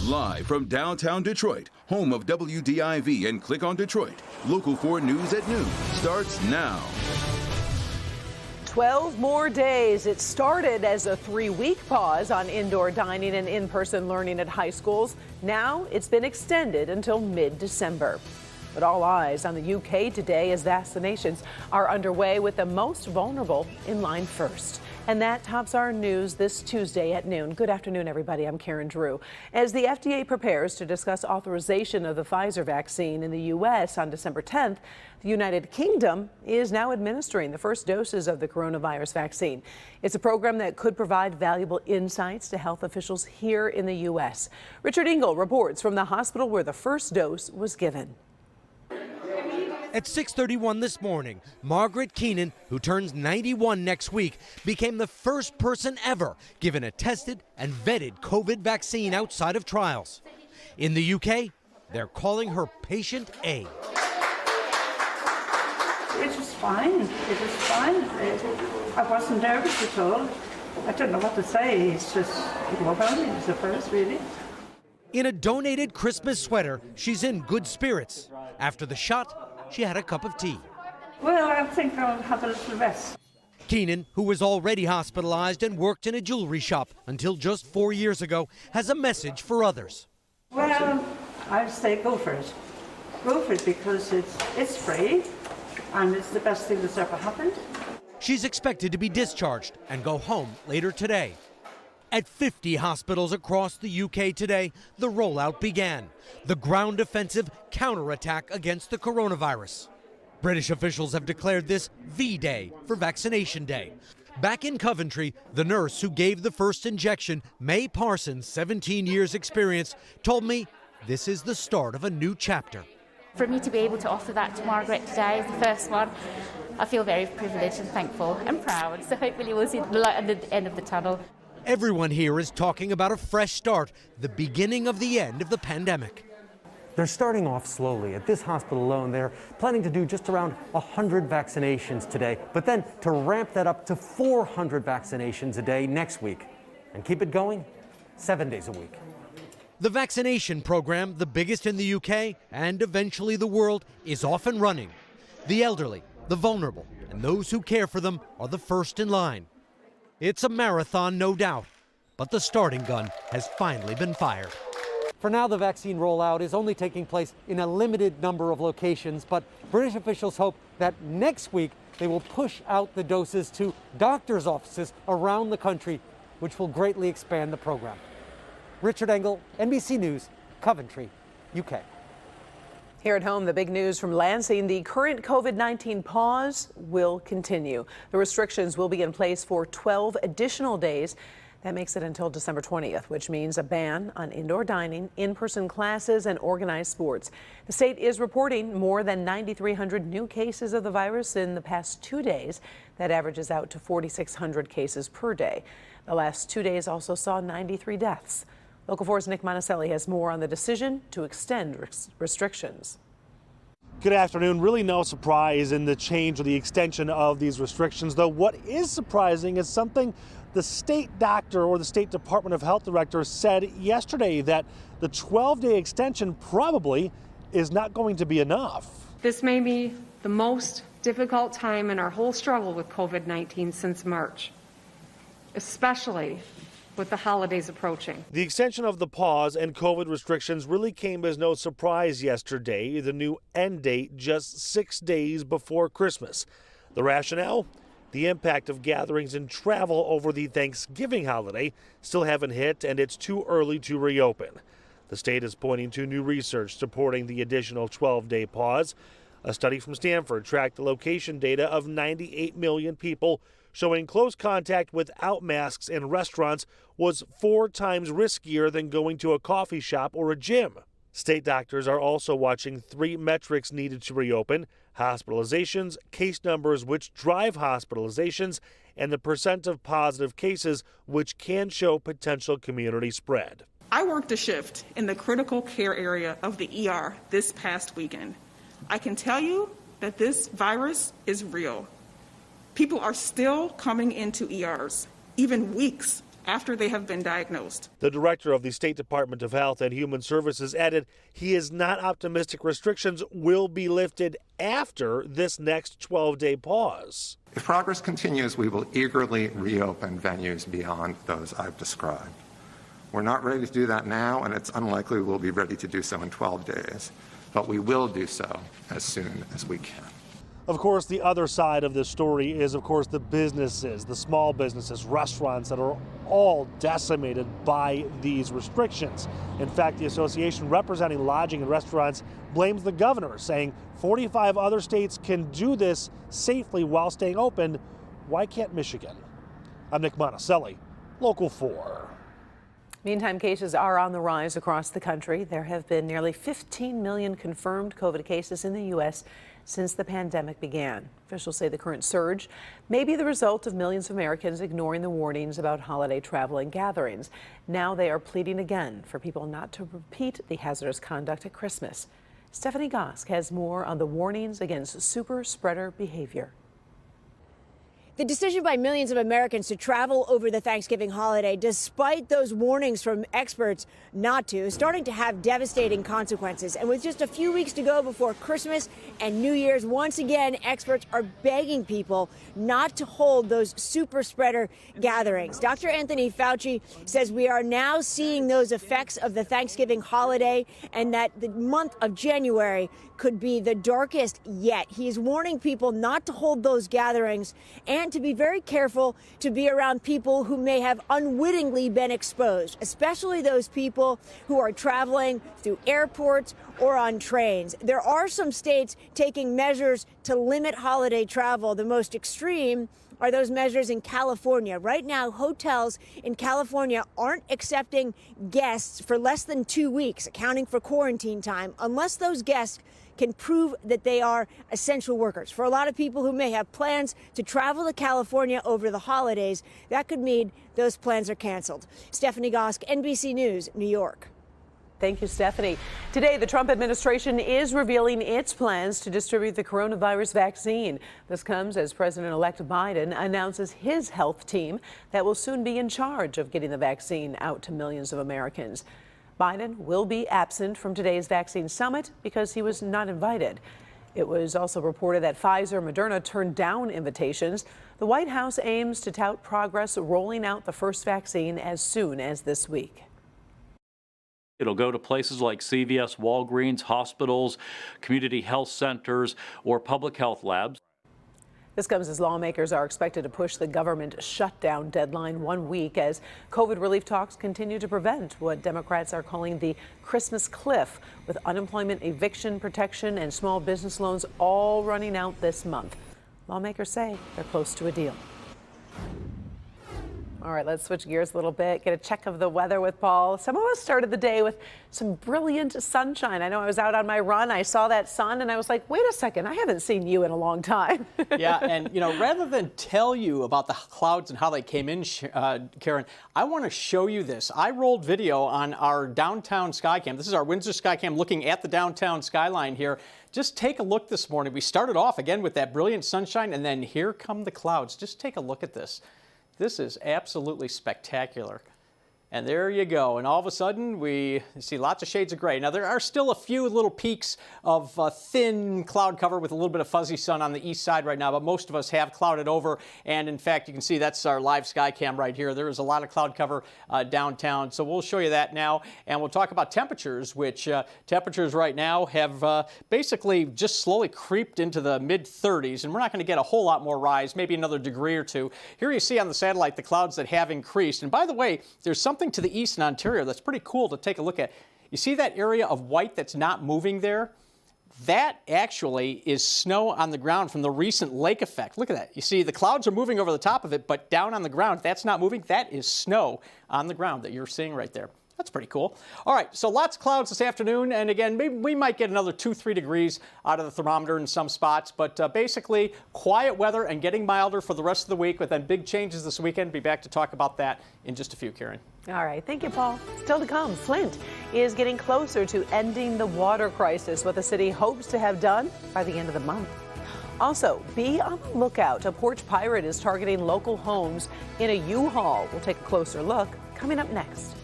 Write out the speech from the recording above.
Live from downtown Detroit, home of WDIV and Click on Detroit, Local 4 News at noon starts now. 12 more days. It started as a 3-week pause on indoor dining and in-person learning at high schools. Now it's been extended until mid-December. But all eyes on the UK today as vaccinations are underway, with the most vulnerable in line first. And that tops our news this Tuesday at noon. Good afternoon, everybody. I'm Karen Drew. As the FDA prepares to discuss authorization of the Pfizer vaccine in the U.S. on December 10th, the United Kingdom is now administering the first doses of the coronavirus vaccine. It's a program that could provide valuable insights to health officials here in the U.S. Richard Engel reports from the hospital where the first dose was given. At 6:31 this morning, Margaret Keenan, who turns 91 next week, became the first person ever given a tested and vetted COVID vaccine outside of trials. In the UK, they're calling her Patient A. It was fine. It was fine. I wasn't nervous at all. I don't know what to say. It's just, it was only the first, really. In a donated Christmas sweater, she's in good spirits. After the shot, she had a cup of tea. Well, I think I'll have a little rest. Keenan, who was already hospitalized and worked in a jewelry shop until just 4 years ago, has a message for others. Well, I'd say go for it. Go for it because it's free and it's the best thing that's ever happened. She's expected to be discharged and go home later today. At 50 hospitals across the UK today, the rollout began. The ground offensive counterattack against the coronavirus. British officials have declared this V-Day for Vaccination Day. Back in Coventry, the nurse who gave the first injection, May Parsons, 17 years experience, told me this is the start of a new chapter. For me to be able to offer that to Margaret today as the first one, I feel very privileged and thankful and proud. So hopefully we'll see the light at the end of the tunnel. Everyone here is talking about a fresh start, the beginning of the end of the pandemic. They're starting off slowly. At this hospital alone, they're planning to do just around 100 vaccinations today, but then to ramp that up to 400 vaccinations a day next week and keep it going 7 days a week. The vaccination program, the biggest in the UK and eventually the world, is off and running. The elderly, the vulnerable, and those who care for them are the first in line. It's a marathon, no doubt, but the starting gun has finally been fired. For now, the vaccine rollout is only taking place in a limited number of locations, but British officials hope that next week they will push out the doses to doctors' offices around the country, which will greatly expand the program. Richard Engel, NBC News, Coventry, UK. Here at home, the big news from Lansing: the current COVID-19 pause will continue. The restrictions will be in place for 12 additional days. That makes it until December 20th, which means a ban on indoor dining, in-person classes, and organized sports. The state is reporting more than 9,300 new cases of the virus in the past 2 days. That averages out to 4,600 cases per day. The last 2 days also saw 93 deaths. Local 4's Nick Monticelli has more on the decision to extend restrictions. Good afternoon. Really no surprise in the change or the extension of these restrictions, though what is surprising is something the state doctor or the State Department of Health director said yesterday, that the 12-day extension probably is not going to be enough. This may be the most difficult time in our whole struggle with COVID-19 since March, especially with the holidays approaching. The extension of the pause and COVID restrictions really came as no surprise yesterday. The new end date just 6 days before Christmas. The rationale? The impact of gatherings and travel over the Thanksgiving holiday still haven't hit, and it's too early to reopen. The state is pointing to new research supporting the additional 12-day pause. A study from Stanford tracked the location data of 98 million people, showing close contact without masks in restaurants was 4 times riskier than going to a coffee shop or a gym. State doctors are also watching 3 metrics needed to reopen: hospitalizations, case numbers which drive hospitalizations, and the percent of positive cases which can show potential community spread. I worked a shift in the critical care area of the ER this past weekend. I can tell you that this virus is real. People are still coming into ERs, even weeks after they have been diagnosed. The director of the State Department of Health and Human Services added he is not optimistic restrictions will be lifted after this next 12-day pause. If progress continues, we will eagerly reopen venues beyond those I've described. We're not ready to do that now, and it's unlikely we'll be ready to do so in 12 days, but we will do so as soon as we can. Of course, the other side of this story is, of course, the businesses, the small businesses, restaurants that are all decimated by these restrictions. In fact, the association representing lodging and restaurants blames the governor, saying 45 other states can do this safely while staying open. Why can't Michigan? I'm Nick Monticelli, Local 4. Meantime, cases are on the rise across the country. There have been nearly 15 million confirmed COVID cases in the U.S. since the pandemic began. Officials say the current surge may be the result of millions of Americans ignoring the warnings about holiday travel and gatherings. Now they are pleading again for people not to repeat the hazardous conduct at Christmas. Stephanie Gosk has more on the warnings against super spreader behavior. The decision by millions of Americans to travel over the Thanksgiving holiday, despite those warnings from experts not to, is starting to have devastating consequences. And with just a few weeks to go before Christmas and New Year's, once again, experts are begging people not to hold those super spreader gatherings. Dr. Anthony Fauci says we are now seeing those effects of the Thanksgiving holiday and that the month of January could be the darkest yet. He is warning people not to hold those gatherings and to be very careful to be around people who may have unwittingly been exposed, especially those people who are traveling through airports or on trains. There are some states taking measures to limit holiday travel. The most extreme are those measures in California. Right now, hotels in California aren't accepting guests for less than 2 weeks, accounting for quarantine time, unless those guests can prove that they are essential workers. For a lot of people who may have plans to travel to California over the holidays, that could mean those plans are canceled. Stephanie Gosk, NBC News, New York. Thank you, Stephanie. Today, the Trump administration is revealing its plans to distribute the coronavirus vaccine. This comes as President-elect Biden announces his health team that will soon be in charge of getting the vaccine out to millions of Americans. Biden will be absent from today's vaccine summit because he was not invited. It was also reported that Pfizer and Moderna turned down invitations. The White House aims to tout progress rolling out the first vaccine as soon as this week. It'll go to places like CVS, Walgreens, hospitals, community health centers, or public health labs. This comes as lawmakers are expected to push the government shutdown deadline 1 week as COVID relief talks continue to prevent what Democrats are calling the Christmas cliff, with unemployment, eviction protection, and small business loans all running out this month. Lawmakers say they're close to a deal. All right, let's switch gears a little bit, get a check of the weather with Paul. Some of us started the day with some brilliant sunshine. I know I was out on my run, I saw that sun, and I was like, wait a second, I haven't seen you in a long time. Yeah, and rather than tell you about the clouds and how they came in, Karen, I want to show you this. I rolled video on our downtown Skycam. This is our Windsor Skycam looking at the downtown skyline here. Just take a look this morning. We started off again with that brilliant sunshine, and then here come the clouds. Just take a look at this. This is absolutely spectacular. And there you go. And all of a sudden, we see lots of shades of gray. Now, there are still a few little peaks of thin cloud cover with a little bit of fuzzy sun on the east side right now, but most of us have clouded over. And in fact, you can see that's our live sky cam right here. There is a lot of cloud cover downtown. So we'll show you that now. And we'll talk about temperatures, which temperatures right now have basically just slowly creeped into the mid-30s. And we're not going to get a whole lot more rise, maybe another degree or two. Here you see on the satellite the clouds that have increased. And by the way, there's something to the east in Ontario that's pretty cool to take a look at. You see that area of white that's not moving there? That actually is snow on the ground from the recent lake effect. Look at that. You see the clouds are moving over the top of it, but down on the ground, that's not moving. That is snow on the ground that you're seeing right there. That's pretty cool. All right, so lots of clouds this afternoon, and again, maybe we might get another 2-3 degrees out of the thermometer in some spots, but basically quiet weather and getting milder for the rest of the week, with then big changes this weekend. Be back to talk about that in just a few, Karen. All right, thank you, Paul. Still to come, Flint is getting closer to ending the water crisis, what the city hopes to have done by the end of the month. Also, be on the lookout. A porch pirate is targeting local homes in a U-Haul. We'll take a closer look coming up next.